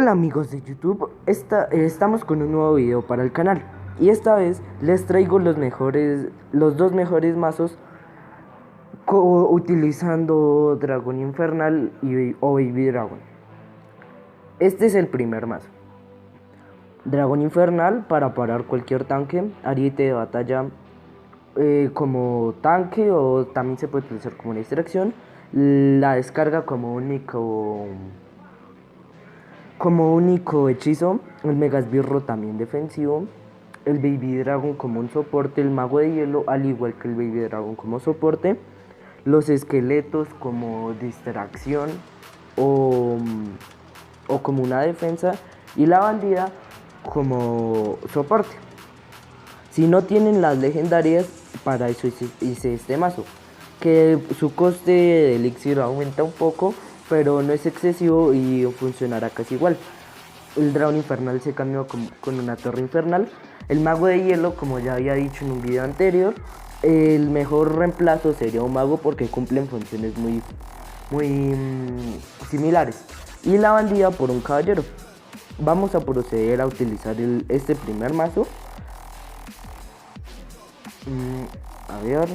Hola amigos de YouTube, estamos con un nuevo video para el canal y esta vez les traigo los dos mejores mazos utilizando Dragón Infernal o Baby Dragon. Este es el primer mazo. Dragón Infernal para parar cualquier tanque, ariete de batalla como tanque o también se puede utilizar como una distracción. La descarga como único hechizo, el Mega Esbirro también defensivo, el Baby Dragon como un soporte, el Mago de Hielo al igual que el Baby Dragon como soporte, los esqueletos como distracción o, o como una defensa y la bandida como soporte. Si no tienen las legendarias, para eso hice este mazo, que su coste de elixir aumenta un poco, pero no es excesivo y funcionará casi igual. El Dragón Infernal se cambió con una Torre Infernal. El Mago de Hielo, como ya había dicho en un video anterior, el mejor reemplazo sería un mago porque cumplen funciones muy similares. Y la bandida por un caballero. Vamos a proceder a utilizar este primer mazo. A ver.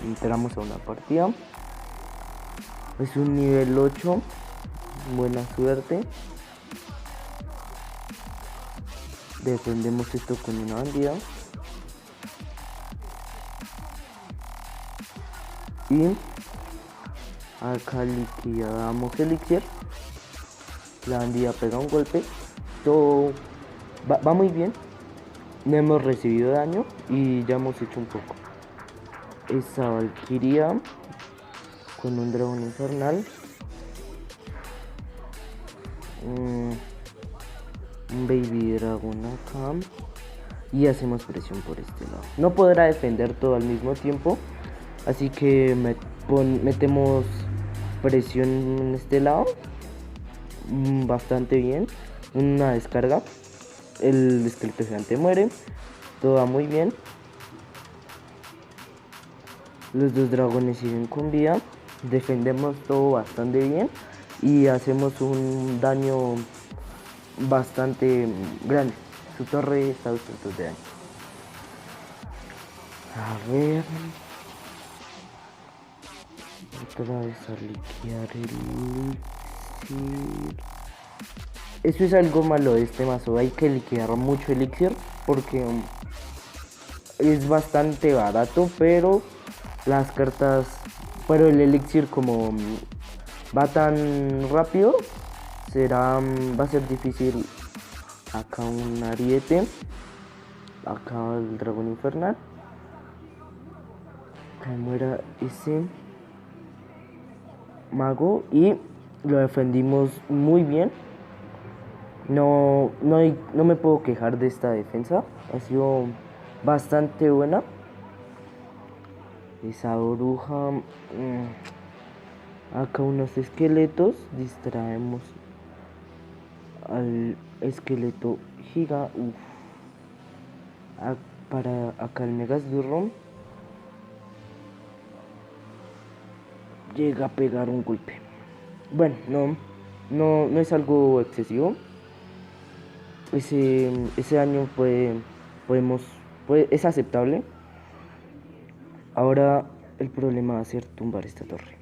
Entramos a una partida. Es un nivel 8. Buena suerte. Defendemos esto con una bandida. Y acá liquidamos elixir. La bandida pega un golpe. Todo va muy bien. No hemos recibido daño y ya hemos hecho un poco. Esa Valkyria con un dragón infernal. Un Baby Dragon acá. Y hacemos presión por este lado. No podrá defender todo al mismo tiempo. Así que metemos presión en este lado. Bastante bien. Una descarga. El esqueleto gigante muere. Todo va muy bien. Los dos dragones siguen con vida. Defendemos todo bastante bien. Y hacemos un daño bastante grande. Su torre está a 200 de daño. A ver. Otra vez a liquear el elixir. Eso es algo malo de este mazo. Hay que liquidar mucho elixir porque es bastante barato, pero las cartas, pero el elixir como va tan rápido, va a ser difícil. Acá un ariete, acá el dragón infernal, que muera ese mago y lo defendimos muy bien. No me puedo quejar de esta defensa, ha sido bastante buena. Esa bruja, acá unos esqueletos, distraemos al esqueleto giga. Para acá el Mega Esbirro llega a pegar un golpe. Bueno, no es algo excesivo. Ese daño es aceptable. Ahora el problema va a ser tumbar esta torre.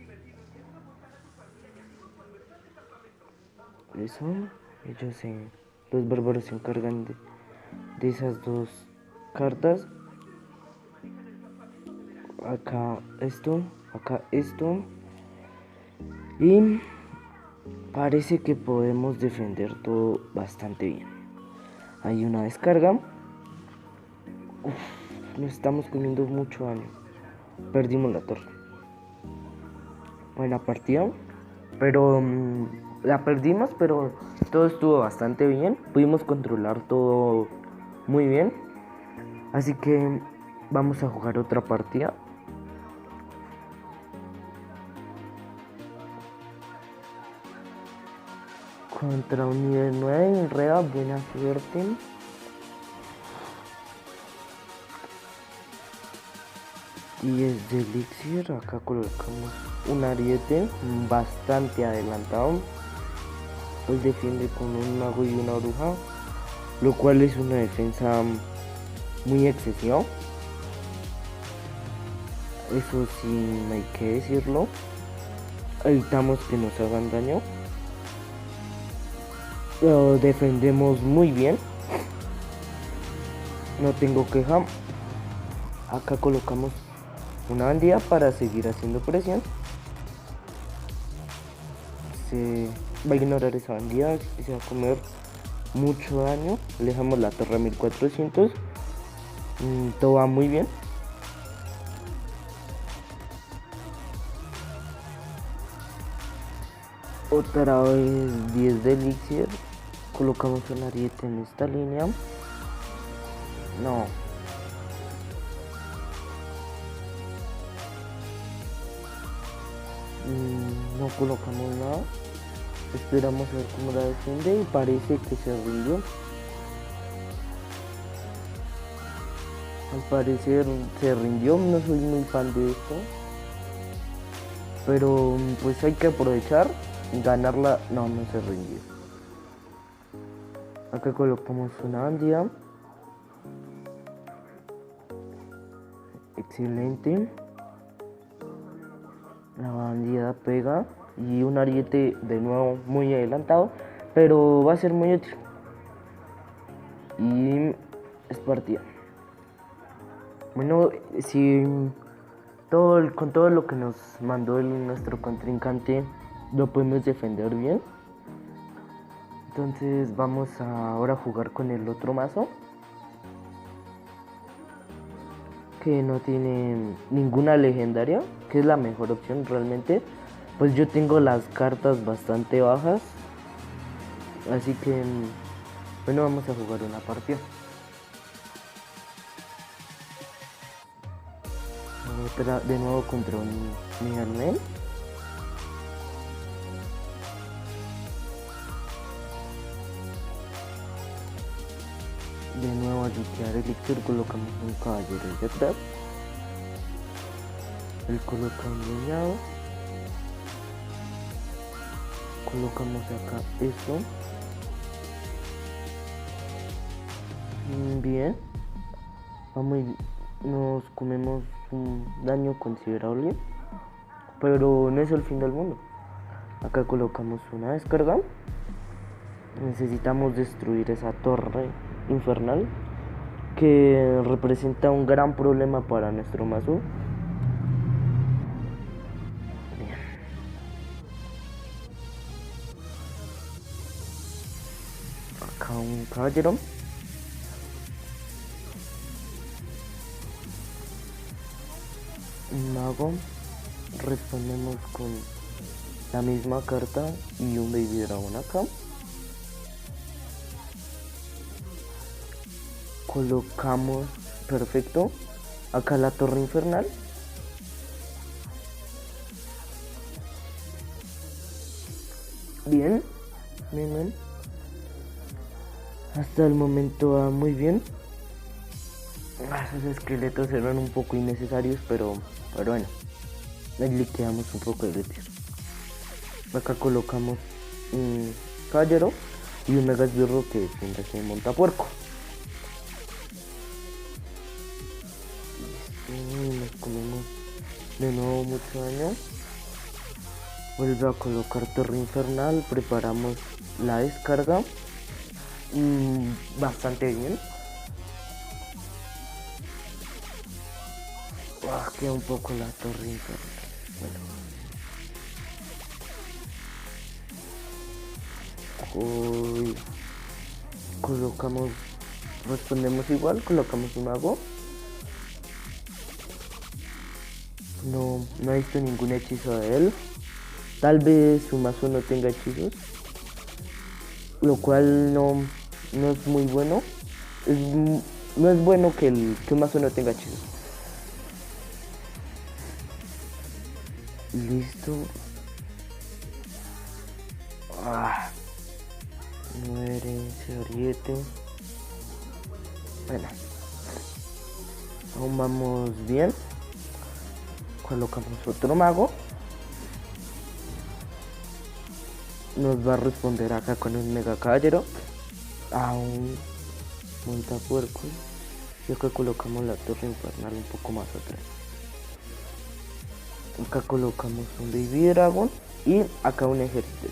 Eso, los bárbaros se encargan de esas dos cartas. Acá esto. Y parece que podemos defender todo bastante bien. Hay una descarga. Nos estamos comiendo mucho daño. Perdimos la torre. Buena partida. Pero la perdimos, pero todo estuvo bastante bien. Pudimos controlar todo muy bien. Así que vamos a jugar otra partida. Contra un nivel 9 en Reda, buena suerte. Y es de elixir, acá colocamos un ariete bastante adelantado. Él defiende con un mago y una bruja, lo cual es una defensa muy excesiva. Eso sí, no hay que decirlo. Evitamos que nos hagan daño. Lo defendemos muy bien. No tengo queja. Acá colocamos una bandida para seguir haciendo presión. Se va a ignorar esa bandida y se va a comer mucho daño. Le dejamos la torre a 1400. Todo va muy bien. Otra vez 10 de elixir. Colocamos un ariete en esta línea. No. No colocamos nada. Esperamos a ver cómo la defiende y parece que se rindió. Al parecer se rindió, no soy muy fan de esto. Pero pues hay que aprovechar y ganarla. No, no se rindió. Acá colocamos una bandida. Excelente. La bandida pega. Y un ariete de nuevo muy adelantado. Pero va a ser muy útil. Y es partida. Bueno, si con todo lo que nos mandó nuestro contrincante lo podemos defender bien. Entonces vamos ahora a jugar con el otro mazo, que no tiene ninguna legendaria, que es la mejor opción realmente. Pues yo tengo las cartas bastante bajas, así que bueno, vamos a jugar una partida. De nuevo contra un Miguel. De nuevo a liquear elixir, colocamos un caballero de atrás. Él coloca un leñado. Colocamos acá esto. Bien. Nos comemos un daño considerable, pero no es el fin del mundo. Acá colocamos una descarga. Necesitamos destruir esa torre infernal que representa un gran problema para nuestro mazo. Bien. Acá un caballero. Un mago. Respondemos con la misma carta y un baby dragón acá. Colocamos, perfecto, acá la torre infernal. Bien, bien. Hasta el momento va muy bien. Esos esqueletos eran un poco innecesarios, pero bueno, le liquidamos un poco de elixir. Acá colocamos un caballero y un mega esbirro que siempre se monta puerco. Nos comemos de nuevo mucho daño. Vuelve a colocar torre infernal. Preparamos la descarga. Bastante bien. Queda un poco la torre infernal. Bueno. Colocamos. Respondemos igual. Colocamos un mago. No he visto ningún hechizo de él. Tal vez su mazo no tenga hechizos, lo cual no es muy bueno. No es bueno que un mazo no tenga hechizos. Listo. Muere ese ariete. Bueno, aún vamos bien. Colocamos otro mago. nos va a responder acá con un mega caballero a un montapuerco. Y acá colocamos la torre infernal un poco más atrás. Acá colocamos un baby dragon y acá un ejército,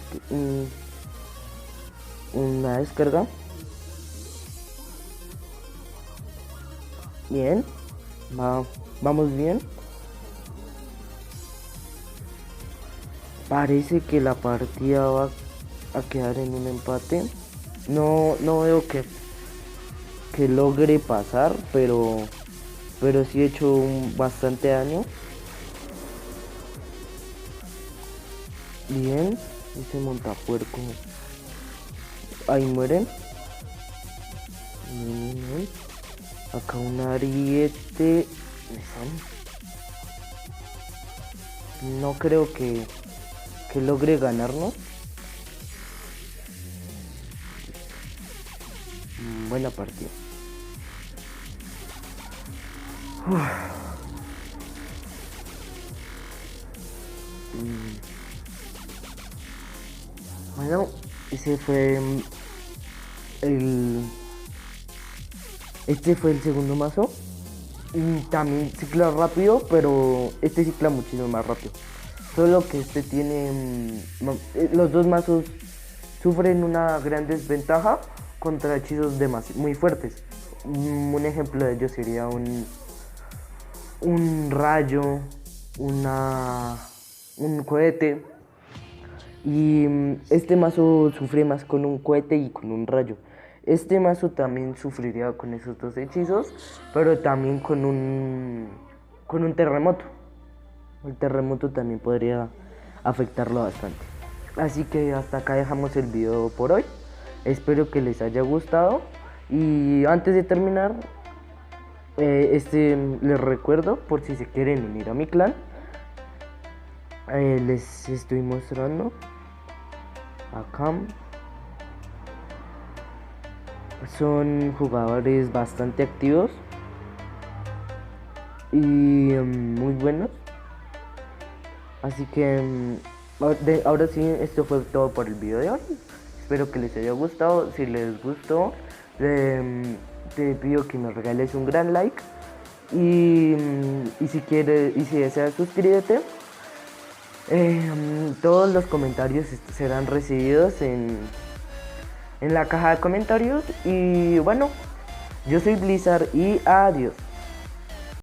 una descarga. Bien, vamos bien. Parece que la partida va a quedar en un empate. No veo que logre pasar, pero sí he hecho bastante daño. Bien, ese montapuerco. Ahí mueren. Bien. Acá un ariete. No creo que logre ganarnos. Buena partida. Bueno, ese fue este fue el segundo mazo. Y también cicla rápido, pero este cicla muchísimo más rápido. Solo que este tiene... los dos mazos sufren una gran desventaja contra hechizos muy fuertes. Un ejemplo de ello sería un rayo, un cohete. Y este mazo sufre más con un cohete y con un rayo. Este mazo también sufriría con esos dos hechizos, pero también con un terremoto. El terremoto también podría afectarlo bastante. Así que hasta acá dejamos el video por hoy. Espero que les haya gustado. Y antes de terminar, les recuerdo, por si se quieren unir a mi clan, les estoy mostrando acá. Son jugadores bastante activos y muy buenos. Así que ahora sí, esto fue todo por el video de hoy. Espero que les haya gustado. Si les gustó, te pido que me regales un gran like. Y si quieres, y si deseas, suscríbete. Todos los comentarios serán recibidos en la caja de comentarios. Y bueno, yo soy Blizzard y adiós.